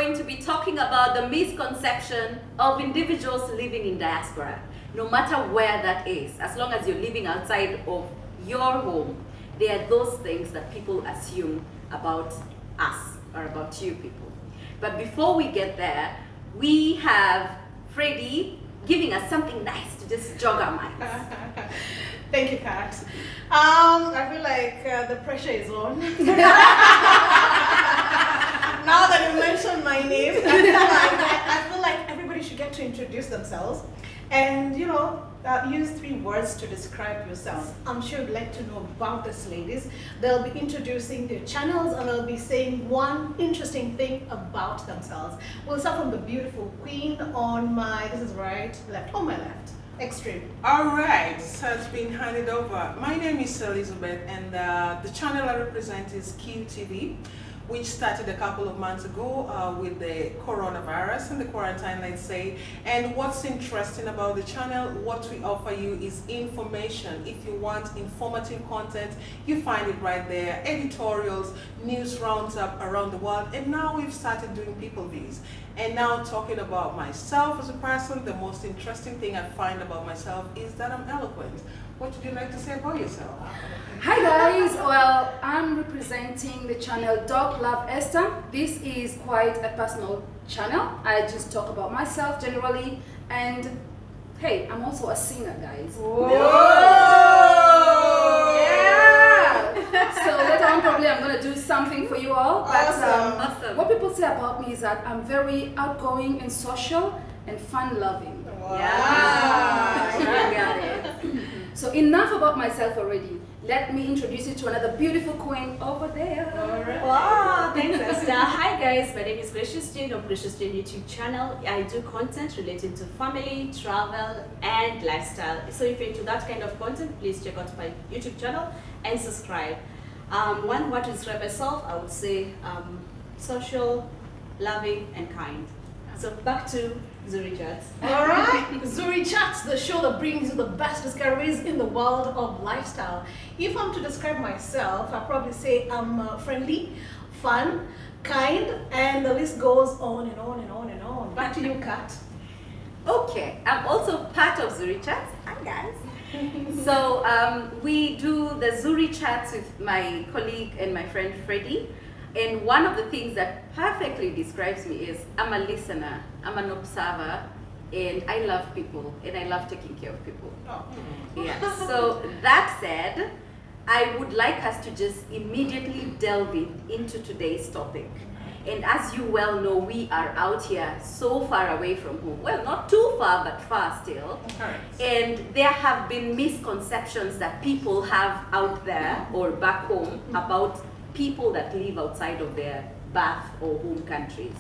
going to be talking about the misconception of individuals living in diaspora. No matter where that is, as long as you're living outside of your home, there are those things that people assume about us or about you people. But before we get there, we have Freddie giving us something nice to just jog our minds. Thank you, Kat. I feel like the pressure is on. Now that you mentioned my name, I feel like everybody should get to introduce themselves and, use 3 words to describe yourselves. I'm sure you'd like to know about these ladies. They'll be introducing their channels and they'll be saying one interesting thing about themselves. We'll start from the beautiful queen on my, this is right, left, on my left. Extreme. All right, so it's been handed over. My name is Elizabeth, and the channel I represent is Q-TV, which started a couple of months ago with the coronavirus and the quarantine, let's say. And what's interesting about the channel, what we offer you is information. If you want informative content, you find it right there. Editorials, news roundup around the world, and now we've started doing people views. And now talking about myself as a person, the most interesting thing I find about myself is that I'm eloquent. What would you like to say about yourself? Hi guys, well, I'm representing the channel Love Esther. This is quite a personal channel. I just talk about myself generally, and hey, I'm also a singer, guys. Whoa! Yeah! So later on probably I'm gonna do something for you all. But Awesome. what people say about me is that I'm very outgoing and social and fun-loving. Wow. Yeah, you got it. So enough about myself already. Let me introduce you to another beautiful queen over there. Alright. Wow, thanks Esther. Hi guys, my name is Gracious Jane of Gracious Jane YouTube channel. I do content related to family, travel and lifestyle. So if you're into that kind of content, please check out my YouTube channel and subscribe. One word to describe myself, I would say social, loving and kind. So back to Zuri Chats. Alright, Zuri Chats, the show that brings you the best discoveries in the world of lifestyle. If I'm to describe myself, I'll probably say I'm friendly, fun, kind, and the list goes on and on and on and on. Back to you, Kat. Okay, I'm also part of Zuri Chats. Hi guys. So we do the Zuri Chats with my colleague and my friend Freddie. And one of the things that perfectly describes me is I'm a listener, I'm an observer, and I love people, and I love taking care of people. Oh. Yeah. So that said, I would like us to just immediately delve into today's topic. And as you well know, we are out here so far away from home. Well, not too far, but far still. And there have been misconceptions that people have out there or back home about people that live outside of their birth or home countries.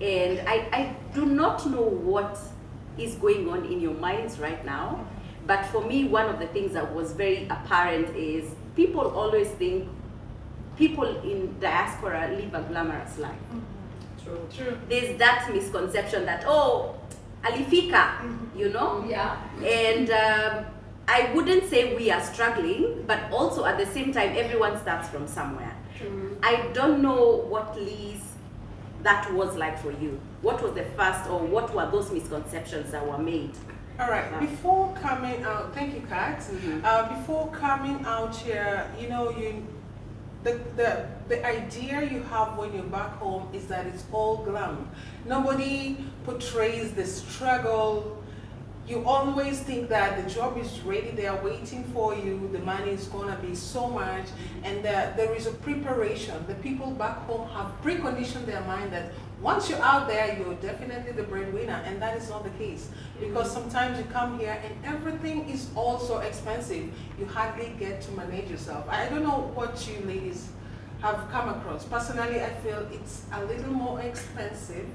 And I do not know what is going on in your minds right now, but for me, one of the things that was very apparent is people always think people in diaspora live a glamorous life. True. There's that misconception that, oh, alifika, Yeah. And I wouldn't say we are struggling, but also at the same time, everyone starts from somewhere. I don't know what, Liz, that was like for you. What was the first, or what were those misconceptions that were made? All right, before coming out, thank you, Kat. Before coming out here, the idea you have when you're back home is that it's all glam. Nobody portrays the struggle. You always think that the job is ready, they are waiting for you, the money is gonna be so much, and there is a preparation. The people back home have preconditioned their mind that once you're out there, you're definitely the breadwinner, and that is not the case. Because sometimes you come here and everything is also expensive. You hardly get to manage yourself. I don't know what you ladies have come across. Personally, I feel it's a little more expensive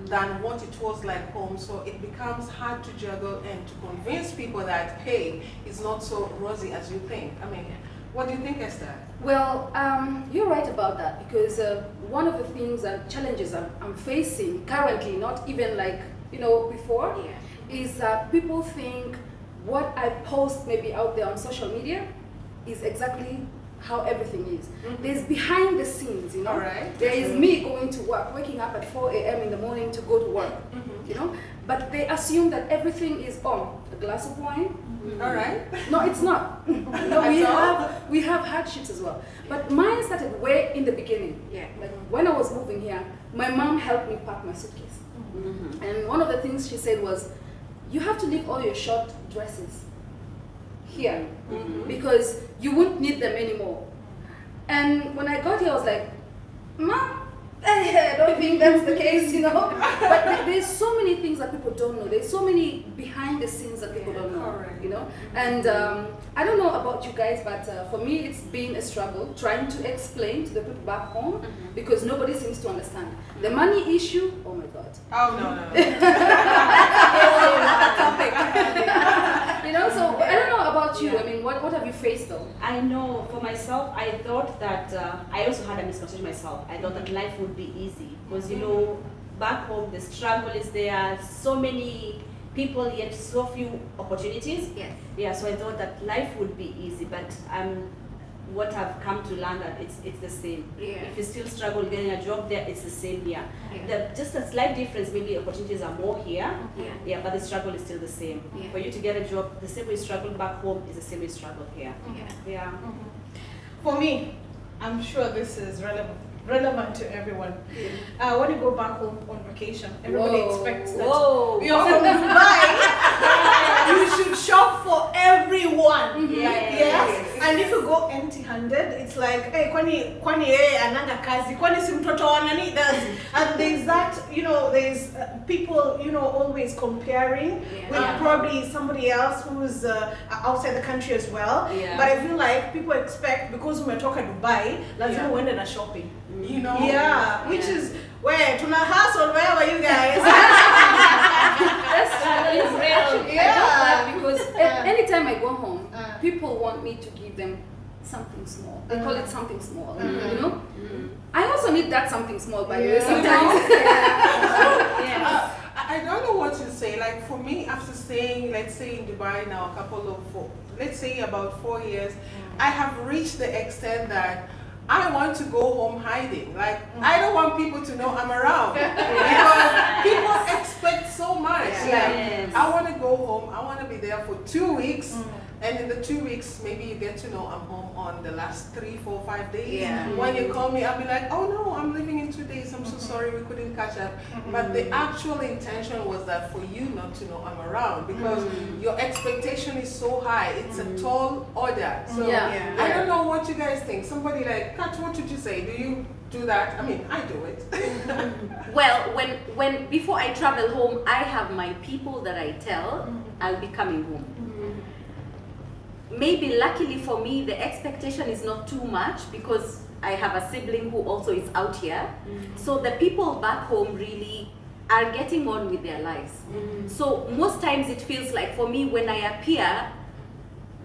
than what it was like home, so it becomes hard to juggle and to convince people that, hey, it's not so rosy as you think. I mean, what do you think, Esther? Well, you're right about that, because one of the things and challenges I'm facing currently, not even like, before, is that people think what I post maybe out there on social media is exactly how everything is. There's behind the scenes, you know. All right. There is me going to work, waking up at 4 a.m. in the morning to go to work, you know. But they assume that everything is a glass of wine. All right. No, it's not. No, we have hardships as well. But mine started way in the beginning. Yeah. Like when I was moving here, my mom helped me pack my suitcase. And one of the things she said was, you have to leave all your short dresses here because you won't need them anymore. And when I got here, I was like, Mom, I don't think that's the case, you know. But there's so many things that people don't know. There's so many behind the scenes that people don't know, you know. And I don't know about you guys, but for me, it's been a struggle trying to explain to the people back home because nobody seems to understand. The money issue, oh my God. Oh, no. You know, so I don't know about you. I mean, what have you faced though? I know for myself, I thought that I also had a misconception myself. I thought that life would be easy because you know, back home the struggle is there. So many people yet so few opportunities. Yes. Yeah. So I thought that life would be easy, but what I've come to learn that it's the same. Yeah. If you still struggle getting a job there, it's the same here. Yeah. Just a slight difference, maybe opportunities are more here. Yeah. Yeah, but the struggle is still the same. Yeah. For you to get a job, the same way you struggle back home is the same way you struggle here. Yeah. For me, I'm sure this is relevant to everyone. When you go back home on vacation, everybody expects that you're from Dubai. You should shop for everyone. Yes. And if you go empty-handed, it's like, hey, kwani yeye ananga kazi, kwani si mtoto wa nani does. And there's that, you know, there's people, you know, always comparing with probably somebody else who's outside the country as well. But I feel like people expect, because umetoka Dubai, lazima uende na shopping. You know? Yeah, which is where tuna hustle wherever you guys. That's real. I love that because anytime I go home, people want me to give them something small. They call it something small, you know? I also need that something small, by the way, sometimes. I don't know what to say. Like for me, after staying, let's say in Dubai now, let's say about 4 years, I have reached the extent that I want to go home hiding. Like, I don't want people to know I'm around. Because people expect so much. Like, I want to go home, I want to be there for 2 weeks. And in the 2 weeks, maybe you get to know I'm home on the last 3, 4, 5 days. When you call me, I'll be like, oh no, I'm leaving in 2 days. I'm so sorry we couldn't catch up. But the actual intention was that for you not to know I'm around because your expectation is so high. It's a tall order. So I don't know what you guys think. Somebody like, Kat, what did you say? Do you do that? I mean, I do it. Well, when before I travel home, I have my people that I tell I'll be coming home. Maybe luckily for me, the expectation is not too much because I have a sibling who also is out here. So the people back home really are getting on with their lives. So most times it feels like for me when I appear,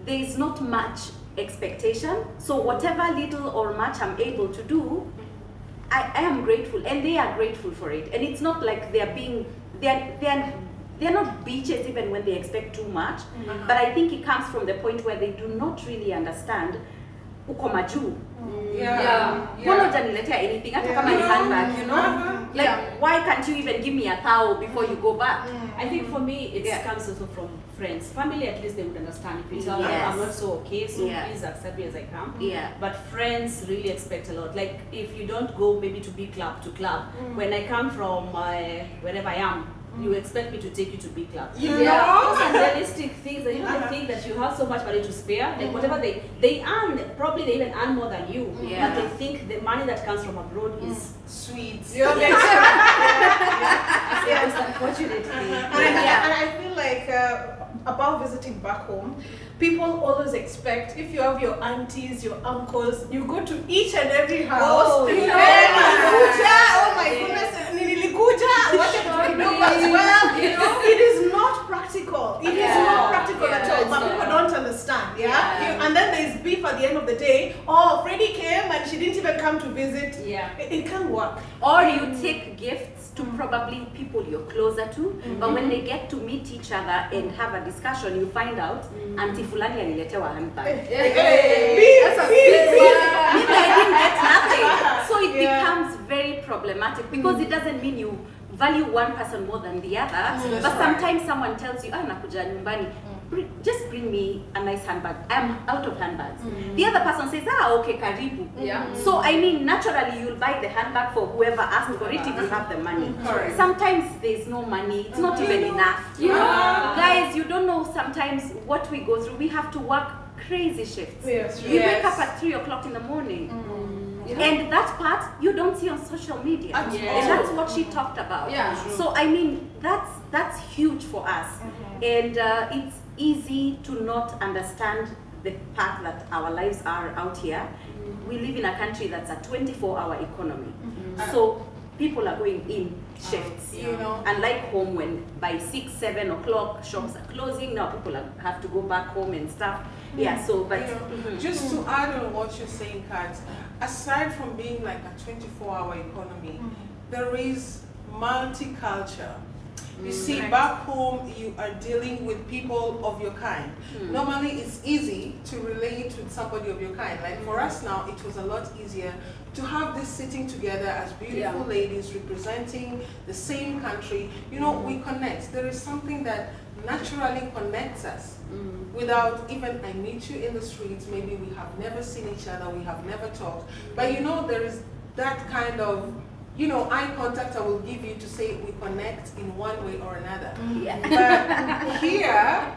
there is not much expectation. So whatever little or much I'm able to do, I am grateful and they are grateful for it. And it's not like they're not bitches even when they expect too much, but I think it comes from the point where they do not really understand uko majuu. Mbona hujaniletea anything hata kama ni handbag, you know? Like why can't you even give me a towel before you go back? I think for me it comes also from friends. Family, at least they would understand if you tell them I'm not so okay, so please accept me as I come. But friends really expect a lot. Like if you don't go maybe to big club to club, when I come from wherever I am, you expect me to take you to big club. You know? Those are realistic things that you don't think that you have so much money to spare. Like whatever they earn, probably they even earn more than you. But they think the money that comes from abroad is sweet. Unfortunately. And I feel like about visiting back home, people always expect if you have your aunties, your uncles, you go to each and every house. Oh my goodness, as well. You know, it is not practical. It is not practical at all. But people don't understand. And then there's beef at the end of the day. Oh, Freddie came and she didn't even come to visit. It can't work. Or you take gifts to probably people you're closer to, but when they get to meet each other and have a discussion, you find out Auntie Fulani aliletewa handbag. That's a big one. Maybe I didn't get nothing. So it becomes very problematic because it doesn't mean you value one person more than the other, but sometimes someone tells you, nakuja nyumbani, just bring me a nice handbag. I'm out of handbags. The other person says, okay, karibu. Yeah. So I mean, naturally you'll buy the handbag for whoever asked for it if you have the money. Correct. Sometimes there's no money. It's not even enough. You know, guys, you don't know sometimes what we go through. We have to work crazy shifts. Yes, We wake up at 3 o'clock in the morning. And that part you don't see on social media. Yes. And that's what she talked about. Yeah. So I mean, that's huge for us. And it's easy to not understand the fact that our lives are out here. We live in a country that's a 24-hour economy. So people are going in shifts. You know. Unlike home, when by 6, 7 o'clock shops are closing, now people have to go back home and stuff. Yeah, so, but... Just to add on what you're saying, Kat, aside from being like a 24-hour economy, there is multicultural. You see, back home, you are dealing with people of your kind. Normally, it's easy to relate with somebody of your kind. Like for us now, it was a lot easier to have this sitting together as beautiful ladies representing the same country. You know, we connect. There is something that naturally connects us. Without even, I meet you in the streets, maybe we have never seen each other, we have never talked. But you know, there is that kind of, you know, eye contact I will give you to say we connect in one way or another. But here,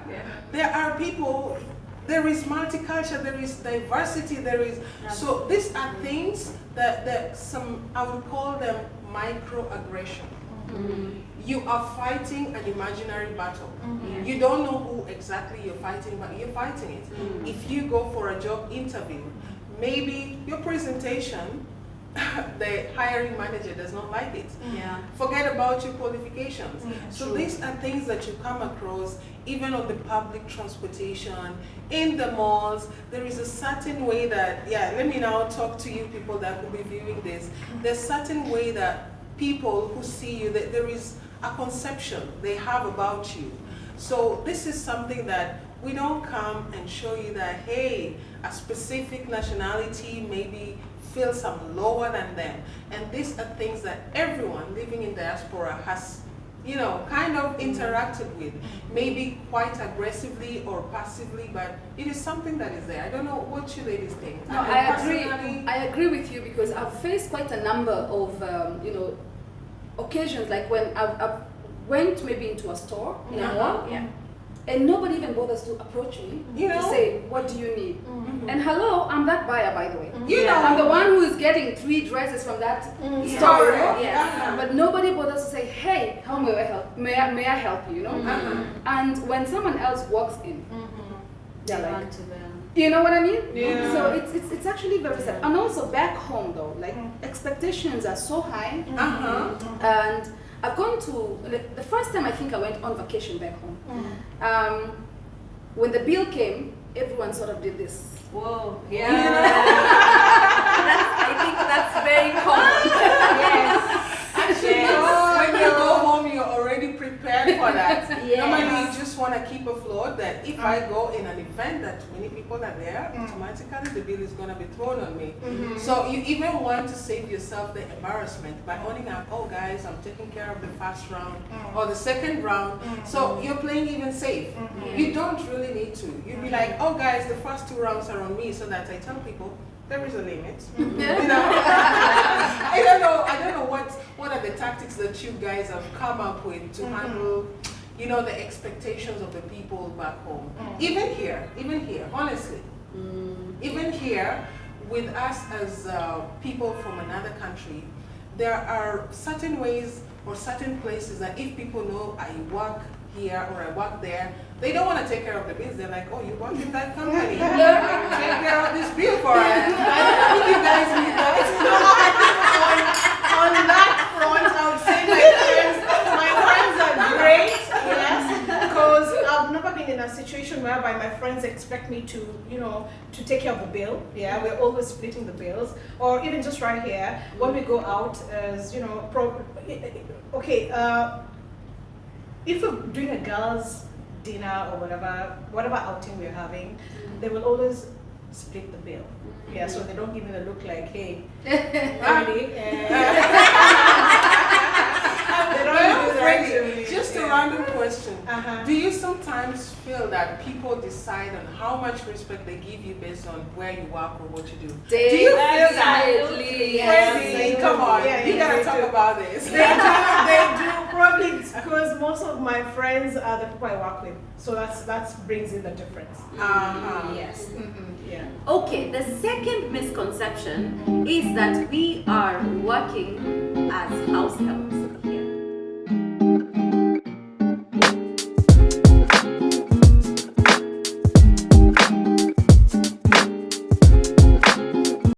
there are people, there is multicultural, there is diversity, there is, so these are things that some, I would call them microaggression. You are fighting an imaginary battle. You don't know who exactly you're fighting, but you're fighting it. If you go for a job interview, maybe your presentation, the hiring manager does not like it. Forget about your qualifications. So these are things that you come across even on the public transportation, in the malls. There is a certain way that, let me now talk to you people that will be viewing this. There's a certain way that people who see you, that there is a conception they have about you. So this is something that we don't come and show you that, hey, a specific nationality maybe feels I'm lower than them. And these are things that everyone living in diaspora has, you know, kind of interacted with, maybe quite aggressively or passively, but it is something that is there. I don't know what you ladies think. No, I agree with you, because I've faced quite a number of, you know, occasions, like when I've went maybe into a store in a mall, and nobody even bothers to approach me to say, what do you need? And hello, I'm that buyer, by the way. You know, I'm the one who is getting 3 dresses from that store. But nobody bothers to say, hey, how may I help? May I help you? You know? And when someone else walks in, they're like, you know what I mean? So it's actually very sad. And also back home though, like expectations are so high. And I've gone to, the first time I think I went on vacation back home. When the bill came, everyone sort of did this. Whoa, Yeah. I think that's very common. When you go home, you're already prepared for that. Normally, you just want to keep afloat that if I go in an event that many people are there, automatically the bill is going to be thrown on me. So you even want to save yourself the embarrassment by owning up, oh guys, I'm taking care of the first round or the second round. So you're playing even safe. You don't really need to. You'd be like, oh guys, the first 2 rounds are on me, so that I tell people, there is a limit. You know? I don't know what are the tactics that you guys have come up with to handle, you know, the expectations of the people back home. Even here, honestly. Even here, with us as people from another country, there are certain ways or certain places that if people know I work here or I work there, they don't want to take care of the bills. They're like, oh, you work in that company. Take care of this bill for us. I don't know if you guys need that. No, I think on that front, I would say my friends are great, yes, because I've never been in a situation situation whereby my friends expect me to, to take care of the bill. Yeah, we're always splitting the bills. Or even just right here, when we go out, as if we're doing a girls' dinner or whatever outing we're having, they will always split the bill. Yeah, so they don't give me the look like, hey, family. They don't do that to me. Just a random question. Uh-huh. Do you sometimes feel that people decide on how much respect they give you based on where you work or what you do? Do you feel that? Absolutely. Crazy. Come on, Yeah, you gotta they talk do. about this. They do probably because most of my friends are the people I work with, so that brings in the difference. Yes. Yeah. Okay, the second misconception is that we are working as house help.